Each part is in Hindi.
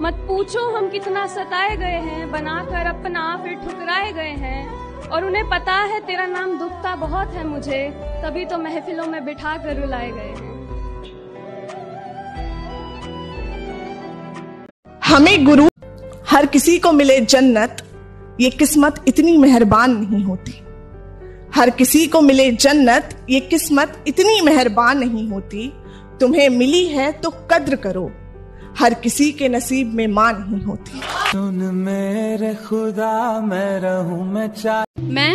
मत पूछो हम कितना सताए गए हैं, बनाकर अपना फिर ठुकराए गए हैं। और उन्हें पता है तेरा नाम दुखता बहुत है मुझे, तभी तो महफिलों में बिठा कर रुलाए गए हैं। हमें गुरु हर किसी को मिले जन्नत, ये किस्मत इतनी मेहरबान नहीं होती। हर किसी को मिले जन्नत, ये किस्मत इतनी मेहरबान नहीं होती। तुम्हें मिली है तो कद्र करो, हर किसी के नसीब में मां नहीं होती। सुन मेरे खुदा मैं रहूं मैं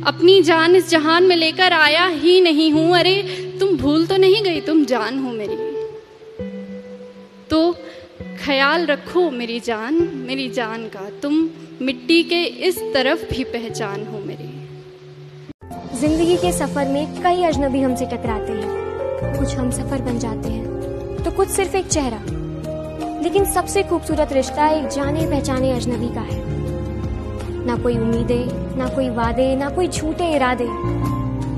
अपनी जान इस जहान में लेकर आया ही नहीं हूं। अरे तुम भूल तो नहीं गई, तुम जान हो मेरी, तो ख्याल रखो मेरी जान का। तुम मिट्टी के इस तरफ भी पहचान हो मेरी। जिंदगी के सफर में कई अजनबी हमसे टकराते हैं, कुछ हम सफर बन जाते हैं तो कुछ सिर्फ एक चेहरा। लेकिन सबसे खूबसूरत रिश्ता एक जाने पहचाने अजनबी का है। ना कोई उम्मीदें, ना कोई वादे, ना कोई झूठे इरादे,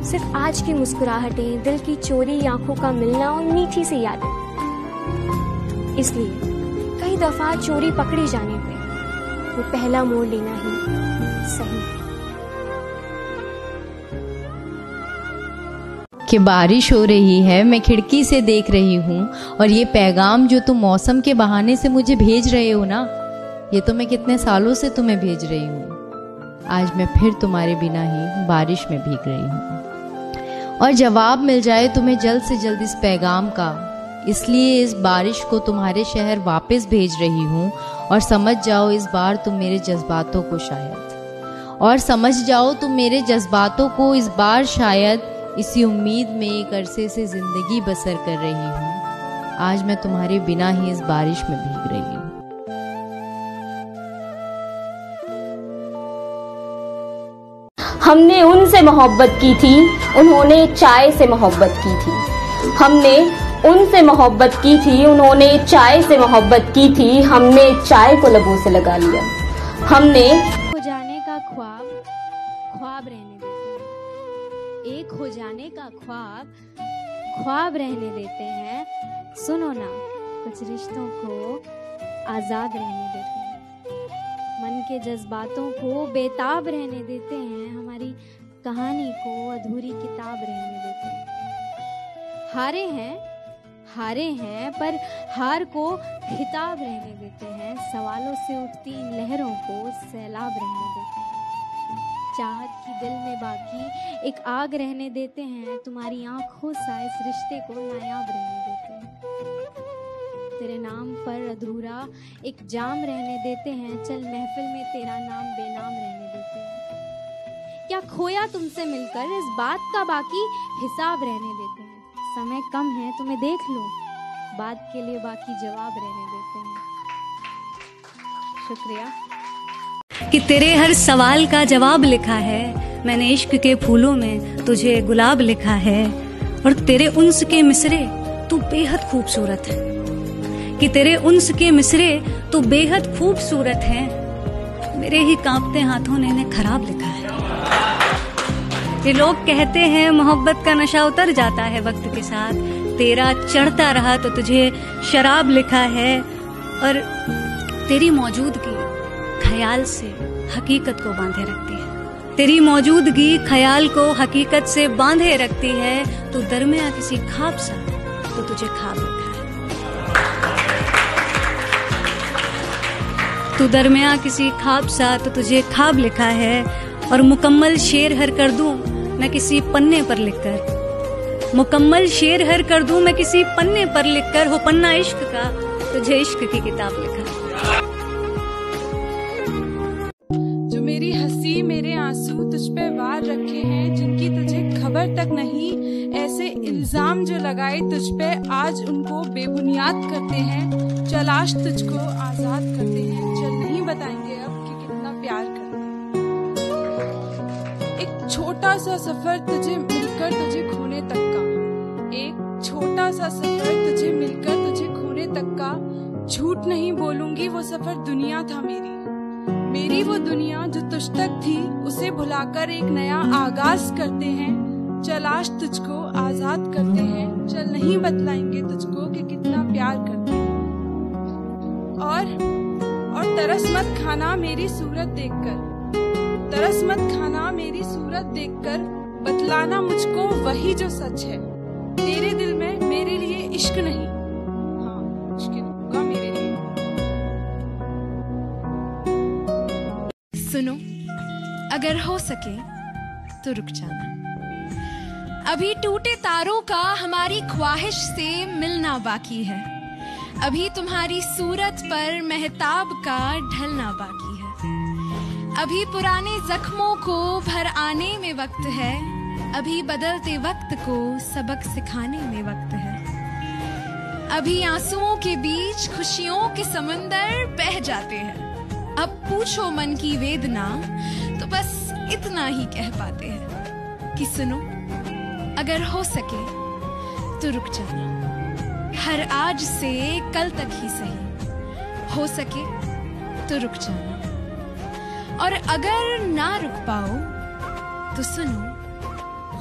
सिर्फ आज की मुस्कुराहटें, दिल की चोरी आंखों का मिलना और मीठी सी यादें। इसलिए कई दफा चोरी पकड़ी जाने पे वो पहला मोड़ लेना ही सही है। कि बारिश हो रही है, मैं खिड़की से देख रही हूँ, और ये पैगाम जो तुम मौसम के बहाने से मुझे भेज रहे हो ना, ये तो मैं कितने सालों से तुम्हें भेज रही हूँ। आज मैं फिर तुम्हारे बिना ही बारिश में भीग रही हूँ। और जवाब मिल जाए तुम्हें जल्द से जल्द इस पैगाम का, इसलिए इस बारिश को तुम्हारे शहर वापस भेज रही हूँ। और समझ जाओ इस बार तुम मेरे जज्बातों को शायद, और समझ जाओ तुम मेरे जज्बातों को इस बार शायद। इसी उम्मीद में एक अरसे से जिंदगी बसर कर रही हूँ। आज मैं तुम्हारे बिना ही इस बारिश में भीग रही हूँ। हमने उनसे मोहब्बत की थी, उन्होंने चाय से मोहब्बत की थी। हमने उनसे मोहब्बत की थी, उन्होंने चाय से मोहब्बत की थी। हमने चाय को लबों से लगा लिया। हमने हो जाने का ख्वाब रहने देते हैं, एक हो जाने का ख्वाब रहने देते हैं। सुनो ना, कुछ रिश्तों को आजाद रहने देते हैं, मन के जज्बातों को बेताब रहने देते हैं, हमारी कहानी को अधूरी किताब रहने देते हैं। हारे हैं पर हार को खिताब रहने देते हैं, सवालों से उठती इन लहरों को सैलाब रहने देते हैं। चाहत की दिल में बाकी एक आग रहने देते हैं, तुम्हारी आंखों सा इस रिश्ते को नायाब रहने देते हैं। तेरे नाम पर अधूरा एक जाम रहने देते हैं, चल महफिल में तेरा नाम बेनाम रहने देते हैं। क्या खोया तुमसे मिलकर इस बात का बाकी हिसाब रहने देते हैं। समय कम है तुम्हें देख लो, बात के लिए बाकी जवाब रहने देते हैं। शुक्रिया। कि तेरे हर सवाल का जवाब लिखा है, मैंने इश्क के फूलों में तुझे गुलाब लिखा है। और तेरे उन्स के मिसरे तू बेहद खूबसूरत है, कि तेरे उन्स के मिसरे तू बेहद खूबसूरत है। मेरे ही कांपते हाथों ने इन्हें खराब लिखा है। ये लोग कहते हैं मोहब्बत का नशा उतर जाता है वक्त के साथ, तेरा चढ़ता रहा तो तुझे शराब लिखा है। और तेरी मौजूदगी ख्याल से हकीकत को बांधे रखती है, तेरी मौजूदगी ख्याल को हकीकत से बांधे रखती है। तू दरमिया किसी ख्वाब सा तो तुझे ख्वाब लिखा है, तू दरमिया किसी ख्वाब सा तो तुझे ख्वाब लिखा है। और मुकम्मल शेर हर कर दूं मैं किसी पन्ने पर लिखकर, मुकम्मल शेर हर कर दूं मैं किसी पन्ने पर लिखकर। हो पन्ना इश्क का तुझे इश्क की किताब लिखा। जो मेरी हंसी मेरे आंसू तुझ पे वार रखे हैं, जिनकी तुझे खबर तक नहीं, ऐसे इल्जाम जो लगाए तुझ पे आज उनको बेबुनियाद करते हैं। चल आज तुझको आजाद करते हैं, चल नहीं बताएंगे अब कि कितना प्यार करते हैं। एक छोटा सा सफर तुझे मिलकर तुझे खोने तक का, एक छोटा सा सफर तुझे मिलकर तुझे खोने तक का। झूठ नहीं बोलूंगी वो सफर दुनिया था मेरी वो दुनिया जो तुझ तक थी, उसे भुलाकर एक नया आगाज करते हैं। चल आज तुझको आजाद करते हैं, चल नहीं बतलाएंगे तुझको कि कितना प्यार करते हैं। और पर, और तरस मत खाना मेरी सूरत देखकर, तरस मत खाना मेरी सूरत देखकर, बतलाना मुझको वही जो सच है। तेरे दिल में मेरे लिए इश्क नहीं, हाँ मुश्किल होगा मेरे लिए। सुनो, अगर हो सके तो रुक जाना, अभी टूटे तारों का हमारी ख्वाहिश से मिलना बाकी है, अभी तुम्हारी सूरत पर महताब का ढलना बाकी है, अभी पुराने जख्मों को भर आने में वक्त है, अभी बदलते वक्त को सबक सिखाने में वक्त है, अभी आंसुओं के बीच खुशियों के समंदर बह जाते हैं, अब पूछो मन की वेदना तो बस इतना ही कह पाते हैं कि सुनो, अगर हो सके तो रुक जाना, हर आज से कल तक ही सही, हो सके तो रुक जाना, और अगर ना रुक पाओ तो सुनो,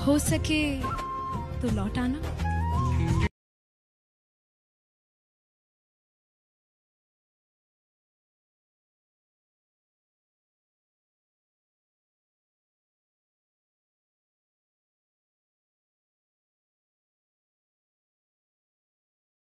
हो सके तो लौट आना।